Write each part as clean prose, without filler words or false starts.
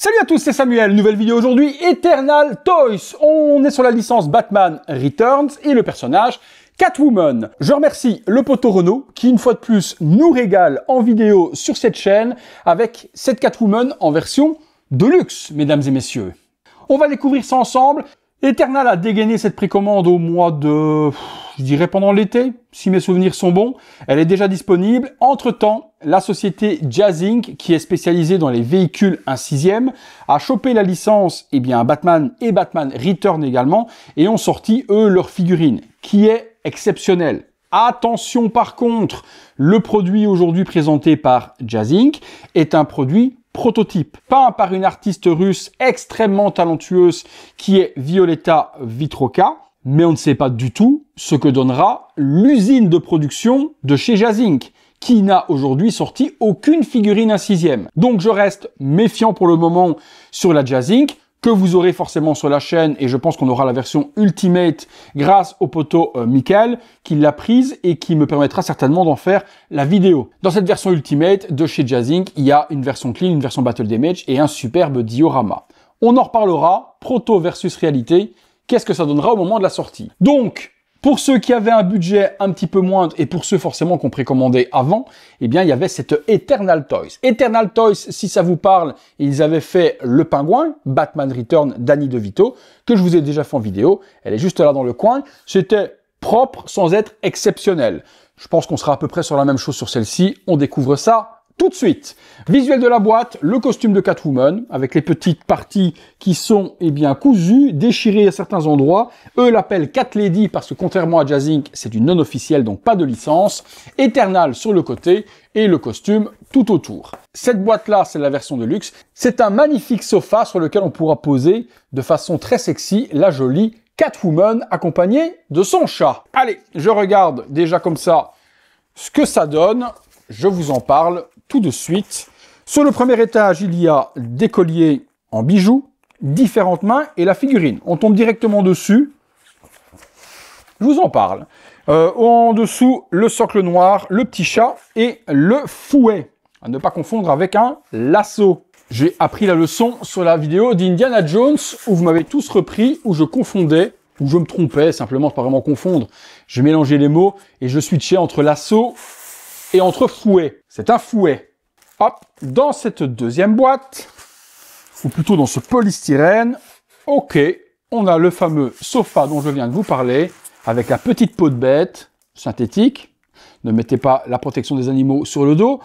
Salut à tous, c'est Samuel, nouvelle vidéo aujourd'hui, Eternal Toys. On est sur la licence Batman Returns et le personnage Catwoman. Je remercie le poteau Renault qui, une fois de plus, nous régale en vidéo sur cette chaîne avec cette Catwoman en version de luxe, mesdames et messieurs. On va découvrir ça ensemble. Eternal a dégainé cette précommande au mois de... je dirais pendant l'été, si mes souvenirs sont bons. Elle est déjà disponible. Entre-temps, la société Jazz Inc., qui est spécialisée dans les véhicules 1/6e, a chopé la licence Batman et Batman Return également, et ont sorti, eux, leur figurine, qui est exceptionnelle. Attention par contre, le produit aujourd'hui présenté par Jazz Inc. est un produit prototype, peint par une artiste russe extrêmement talentueuse qui est Violetta Vitroka, mais on ne sait pas du tout ce que donnera l'usine de production de chez Jazz Inc., qui n'a aujourd'hui sorti aucune figurine 1/6e. Donc je reste méfiant pour le moment sur la Jazz Inc., que vous aurez forcément sur la chaîne, et je pense qu'on aura la version Ultimate grâce au poteau Michael, qui l'a prise et qui me permettra certainement d'en faire la vidéo. Dans cette version Ultimate de chez Jazz Inc., il y a une version clean, une version Battle Damage et un superbe diorama. On en reparlera, proto versus réalité, qu'est-ce que ça donnera au moment de la sortie. Donc, pour ceux qui avaient un budget un petit peu moindre et pour ceux forcément qu'on précommandait avant, eh bien, il y avait cette Eternal Toys. Eternal Toys, si ça vous parle, ils avaient fait le pingouin, Batman Return d'Annie DeVito, que je vous ai déjà fait en vidéo. Elle est juste là dans le coin. C'était propre sans être exceptionnel. Je pense qu'on sera à peu près sur la même chose sur celle-ci. On découvre ça tout de suite. Visuel de la boîte, le costume de Catwoman, avec les petites parties qui sont, cousues, déchirées à certains endroits. Eux l'appellent Cat Lady parce que contrairement à Jazz Inc., c'est du non officiel, donc pas de licence. Eternal sur le côté et le costume tout autour. Cette boîte-là, c'est la version de luxe. C'est un magnifique sofa sur lequel on pourra poser de façon très sexy la jolie Catwoman accompagnée de son chat. Allez, je regarde déjà comme ça ce que ça donne. Je vous en parle tout de suite. Sur le premier étage, il y a des colliers en bijoux, différentes mains et la figurine. On tombe directement dessus. Je vous en parle. En dessous, le socle noir, le petit chat et le fouet. À ne pas confondre avec un lasso. J'ai appris la leçon sur la vidéo d'Indiana Jones où vous m'avez tous repris, où je confondais, où je me trompais, simplement, c'est pas vraiment confondre. Je mélangeais les mots et je switchais entre lasso et entre fouet. C'est un fouet. Hop, dans cette deuxième boîte, ou plutôt dans ce polystyrène, ok, on a le fameux sofa dont je viens de vous parler, avec la petite peau de bête, synthétique, ne mettez pas la protection des animaux sur le dos,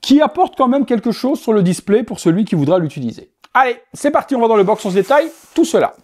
qui apporte quand même quelque chose sur le display pour celui qui voudra l'utiliser. Allez, c'est parti, on va dans le box, on se détaille tout cela.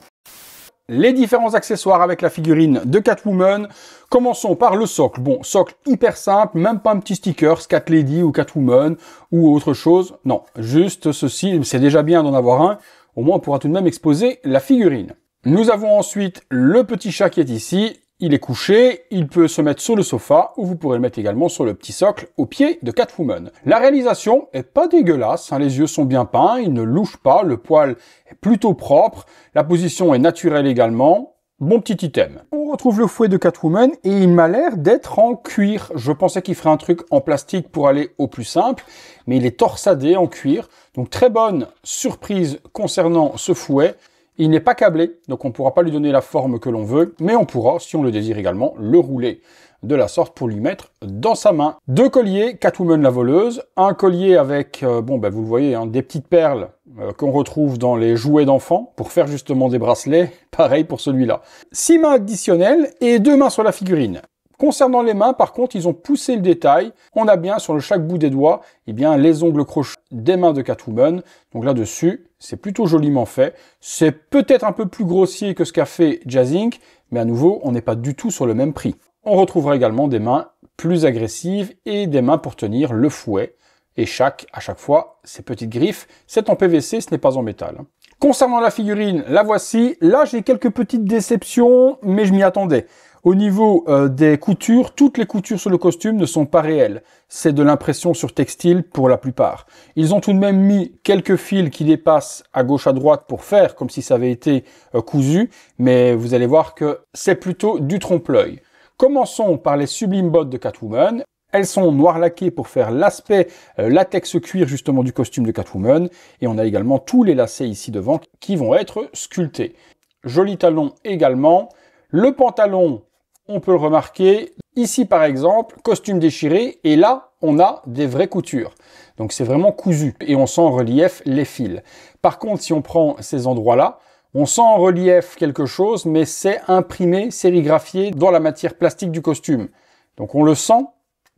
Les différents accessoires avec la figurine de Catwoman. Commençons par le socle. Bon, socle hyper simple, même pas un petit sticker, Cat Lady ou Catwoman ou autre chose. Non, juste ceci, c'est déjà bien d'en avoir un. Au moins, on pourra tout de même exposer la figurine. Nous avons ensuite le petit chat qui est ici. Il est couché, il peut se mettre sur le sofa ou vous pourrez le mettre également sur le petit socle au pied de Catwoman. La réalisation est pas dégueulasse, hein, les yeux sont bien peints, ils ne louchent pas, le poil est plutôt propre, la position est naturelle également. Bon petit item. On retrouve le fouet de Catwoman et il m'a l'air d'être en cuir. Je pensais qu'il ferait un truc en plastique pour aller au plus simple, mais il est torsadé en cuir. Donc très bonne surprise concernant ce fouet. Il n'est pas câblé, donc on ne pourra pas lui donner la forme que l'on veut, mais on pourra, si on le désire également, le rouler de la sorte pour lui mettre dans sa main. Deux colliers, Catwoman la voleuse, un collier avec, vous le voyez, hein, des petites perles qu'on retrouve dans les jouets d'enfants pour faire justement des bracelets, pareil pour celui-là. 6 mains additionnelles et 2 mains sur la figurine. Concernant les mains, par contre, ils ont poussé le détail. On a bien sur chaque bout des doigts, les ongles crochus des mains de Catwoman. Donc là-dessus, c'est plutôt joliment fait. C'est peut-être un peu plus grossier que ce qu'a fait Jazz Inc., mais à nouveau, on n'est pas du tout sur le même prix. On retrouvera également des mains plus agressives et des mains pour tenir le fouet. Et à chaque fois, ces petites griffes, c'est en PVC, ce n'est pas en métal. Concernant la figurine, la voici. Là, j'ai quelques petites déceptions, mais je m'y attendais. Au niveau des coutures, toutes les coutures sur le costume ne sont pas réelles. C'est de l'impression sur textile pour la plupart. Ils ont tout de même mis quelques fils qui dépassent à gauche à droite pour faire comme si ça avait été cousu, mais vous allez voir que c'est plutôt du trompe-l'œil. Commençons par les sublimes bottes de Catwoman. Elles sont noir laquées pour faire l'aspect latex cuir justement du costume de Catwoman. Et on a également tous les lacets ici devant qui vont être sculptés. Joli talon également. Le pantalon, on peut le remarquer. Ici par exemple, costume déchiré. Et là, on a des vraies coutures. Donc c'est vraiment cousu. Et on sent en relief les fils. Par contre, si on prend ces endroits-là, on sent en relief quelque chose, mais c'est imprimé, sérigraphié dans la matière plastique du costume. Donc on le sent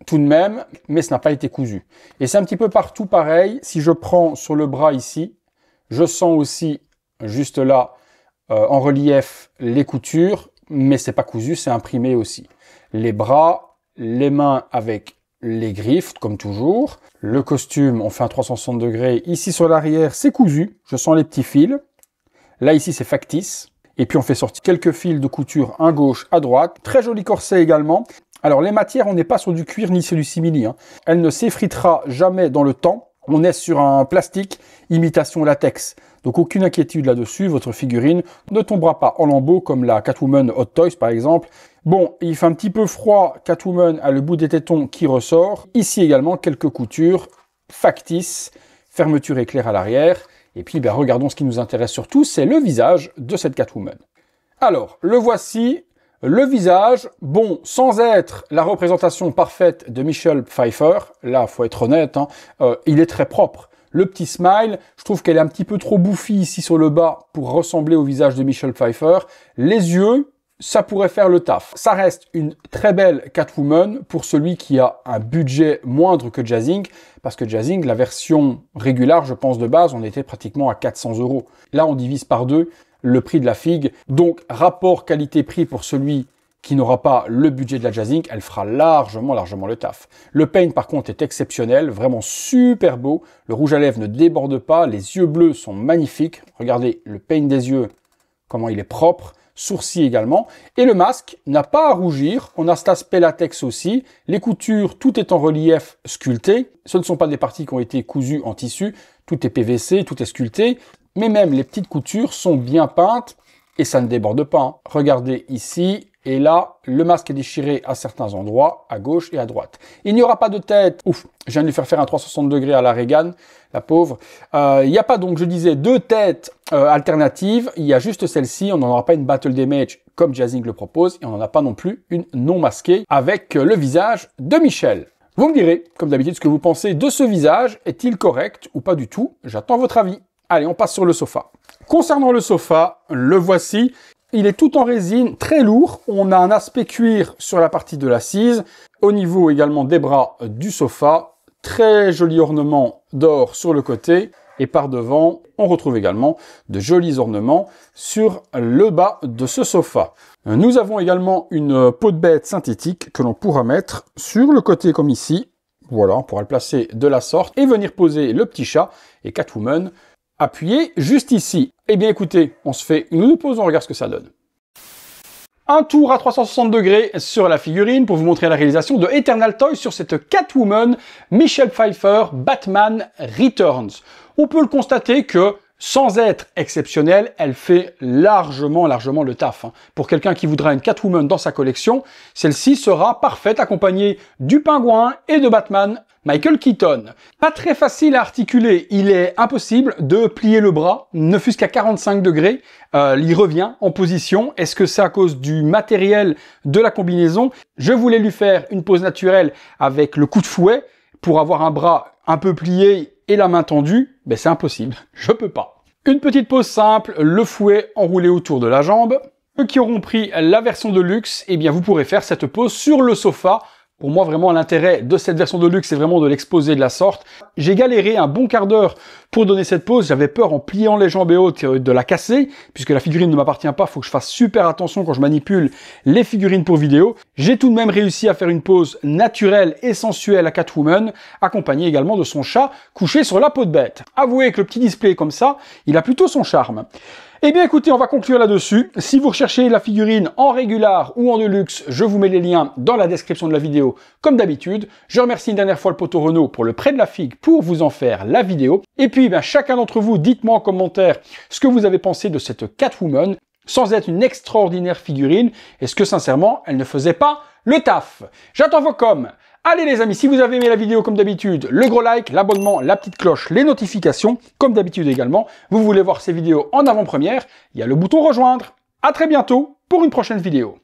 tout de même, mais ce n'a pas été cousu. Et c'est un petit peu partout pareil. Si je prends sur le bras ici, je sens aussi juste là en relief les coutures, mais c'est pas cousu, c'est imprimé aussi. Les bras, les mains avec les griffes, comme toujours. Le costume, on fait un 360 degrés. Ici sur l'arrière, c'est cousu. Je sens les petits fils. Là, ici, c'est factice. Et puis, on fait sortir quelques fils de couture à gauche, à droite. Très joli corset également. Alors, les matières, on n'est pas sur du cuir ni sur du simili. Elle ne s'effritera jamais dans le temps. On est sur un plastique imitation latex. Donc, aucune inquiétude là-dessus. Votre figurine ne tombera pas en lambeaux comme la Catwoman Hot Toys, par exemple. Bon, il fait un petit peu froid. Catwoman a le bout des tétons qui ressort. Ici également, quelques coutures factices. Fermeture éclair à l'arrière. Et puis, regardons ce qui nous intéresse surtout, c'est le visage de cette Catwoman. Alors, le voici, le visage, bon, sans être la représentation parfaite de Michelle Pfeiffer, là, faut être honnête, il est très propre. Le petit smile, je trouve qu'elle est un petit peu trop bouffie ici sur le bas pour ressembler au visage de Michelle Pfeiffer. Les yeux, ça pourrait faire le taf. Ça reste une très belle Catwoman pour celui qui a un budget moindre que Jazzing, parce que Jazzing, la version régulière, je pense de base, on était pratiquement à 400 €. Là, on divise par 2 le prix de la figue. Donc, rapport qualité-prix pour celui qui n'aura pas le budget de la Jazzing, elle fera largement le taf. Le paint, par contre, est exceptionnel, vraiment super beau. Le rouge à lèvres ne déborde pas, les yeux bleus sont magnifiques. Regardez le paint des yeux, comment il est propre. Sourcils également. Et le masque n'a pas à rougir. On a cet aspect latex aussi. Les coutures, tout est en relief sculpté. Ce ne sont pas des parties qui ont été cousues en tissu. Tout est PVC, tout est sculpté. Mais même les petites coutures sont bien peintes et ça ne déborde pas. Regardez ici. Et là, le masque est déchiré à certains endroits, à gauche et à droite. Il n'y aura pas de tête. Ouf, je viens de lui faire un 360 degrés à la Reagan, la pauvre. Il n'y a pas donc, je disais, deux têtes alternatives. Il y a juste celle-ci. On n'en aura pas une Battle Damage comme Jazzing le propose. Et on n'en a pas non plus une non masquée avec le visage de Michelle. Vous me direz, comme d'habitude, ce que vous pensez de ce visage. Est-il correct ou pas du tout? J'attends votre avis. Allez, on passe sur le sofa. Concernant le sofa, le voici. Il est tout en résine, très lourd. On a un aspect cuir sur la partie de l'assise. Au niveau également des bras du sofa. Très joli ornement d'or sur le côté. Et par devant, on retrouve également de jolis ornements sur le bas de ce sofa. Nous avons également une peau de bête synthétique que l'on pourra mettre sur le côté comme ici. Voilà, on pourra le placer de la sorte et venir poser le petit chat et Catwoman appuyé juste ici. Eh bien écoutez, on se fait une pause, on regarde ce que ça donne. Un tour à 360 degrés sur la figurine pour vous montrer la réalisation de Eternal Toys sur cette Catwoman Michelle Pfeiffer Batman Returns. On peut le constater que, sans être exceptionnelle, elle fait largement le taf. Pour quelqu'un qui voudra une Catwoman dans sa collection, celle-ci sera parfaite accompagnée du pingouin et de Batman Michael Keaton. Pas très facile à articuler, il est impossible de plier le bras, ne fût-ce qu'à 45 degrés, il revient en position. Est-ce que c'est à cause du matériel de la combinaison? Je voulais lui faire une pose naturelle avec le coup de fouet pour avoir un bras un peu plié et la main tendue, ben c'est impossible, je peux pas. Une petite pose simple, le fouet enroulé autour de la jambe. Ceux qui auront pris la version de luxe, eh bien vous pourrez faire cette pose sur le sofa. Pour moi, vraiment, l'intérêt de cette version de luxe, c'est vraiment de l'exposer de la sorte. J'ai galéré un bon quart d'heure pour donner cette pose. J'avais peur, en pliant les jambes et hautes, de la casser, puisque la figurine ne m'appartient pas. Il faut que je fasse super attention quand je manipule les figurines pour vidéo. J'ai tout de même réussi à faire une pose naturelle et sensuelle à Catwoman, accompagnée également de son chat couché sur la peau de bête. Avouez que le petit display comme ça, il a plutôt son charme. Eh bien écoutez, on va conclure là-dessus. Si vous recherchez la figurine en régular ou en deluxe, je vous mets les liens dans la description de la vidéo, comme d'habitude. Je remercie une dernière fois le poteau Renault pour le prêt de la figue pour vous en faire la vidéo. Et puis, chacun d'entre vous, dites-moi en commentaire ce que vous avez pensé de cette Catwoman, sans être une extraordinaire figurine. Est-ce que, sincèrement, elle ne faisait pas le taf? J'attends vos coms. Allez les amis, si vous avez aimé la vidéo comme d'habitude, le gros like, l'abonnement, la petite cloche, les notifications, comme d'habitude également. Vous voulez voir ces vidéos en avant-première, il y a le bouton rejoindre. À très bientôt pour une prochaine vidéo.